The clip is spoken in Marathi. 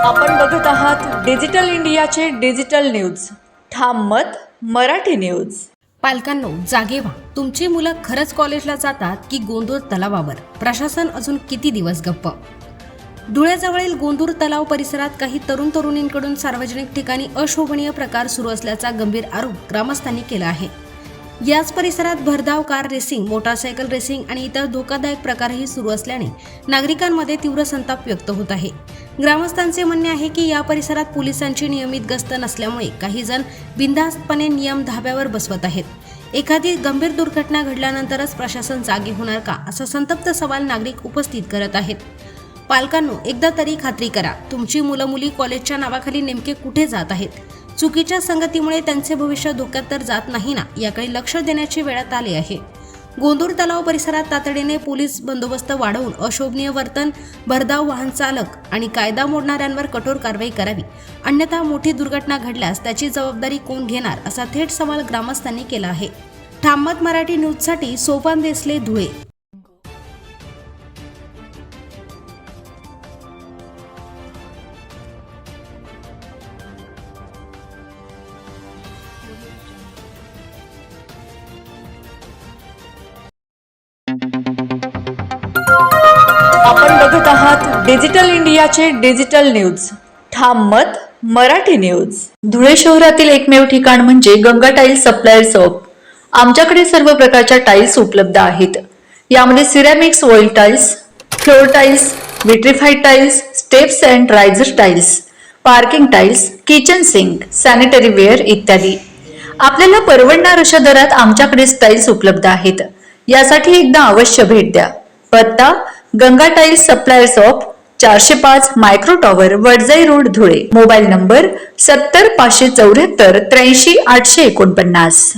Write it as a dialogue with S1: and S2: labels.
S1: आपण बघत आहात डिजिटल इंडियाचे डिजिटल न्यूज. ठाम मत मराठी न्यूज.
S2: पालकांनो, जागे व्हा. तुमची मुलं खरंच कॉलेजला जातात की गोंदूर तलावावर? प्रशासन अजून किती दिवस गप्प? धुळ्याजवळील गोंदूर तलाव परिसरात काही तरुण तरुणींकडून सार्वजनिक ठिकाणी अशोभनीय प्रकार सुरू असल्याचा गंभीर आरोप ग्रामस्थांनी केला आहे. याच परिसरात भरधाव कार रेसिंग, मोटारसायकल रेसिंग आणि इतर धोकादायक प्रकारही सुरू असल्याने नागरिकांमध्ये तीव्र संताप व्यक्त होत आहे. ग्रामस्थांचे म्हणणे आहे की या परिसरात पोलिसांची नियमित गस्त नसल्यामुळे काही जण बिनधास्तपणे नियम धाब्यावर बसवत आहेत. एखादी गंभीर दुर्घटना घडल्यानंतरच प्रशासन जागे होणार का, असा संतप्त सवाल नागरिक उपस्थित करत आहेत. पालकांनो, एकदा तरी खात्री करा, तुमची मुलं मुली कॉलेजच्या नावाखाली नेमके कुठे जात आहेत? चुकीच्या संगतीमुळे त्यांचे भविष्य धोक्यात तर जात नाही ना, याकडे लक्ष देण्याची वेळ आली आहे. गोंदूर तलाव परिसरात तातडीने पोलीस बंदोबस्त वाढवून अशोभनीय वर्तन, भरधाव वाहन चालक आणि कायदा मोडणाऱ्यांवर कठोर कारवाई करावी, अन्यथा मोठी दुर्घटना घडल्यास त्याची जबाबदारी कोण घेणार, असा थेट सवाल ग्रामस्थांनी केला आहे. ठाम मत मराठी न्यूजसाठी सोपान देसले, धुळे.
S1: आपण बघत आहात डिजिटल इंडियाचे डिजिटल न्यूज. ठाम मत मराठी न्यूज. धुळे शहरातील एकमेव ठिकाण म्हणजे गंगा टाइल्स सप्लायर्स ऑफ. आमच्याकडे सर्व प्रकारच्या टाइल्स उपलब्ध आहेत. यामध्ये ceramics, oil tiles, floor tiles, vitrified tiles, steps and riser tiles, parking tiles, kitchen sink, sanitary ware इत्यादी. आपल्याला परवडणार अशा दरात आमच्याकडे टाइल्स उपलब्ध आहेत. यासाठी एकदा अवश्य भेट द्या. पत्ता गंगा टाइल्स सप्लायर्स ऑफ, 405 micro tower, Wadjai road, Dhule. Mobile number 70 574 83 849.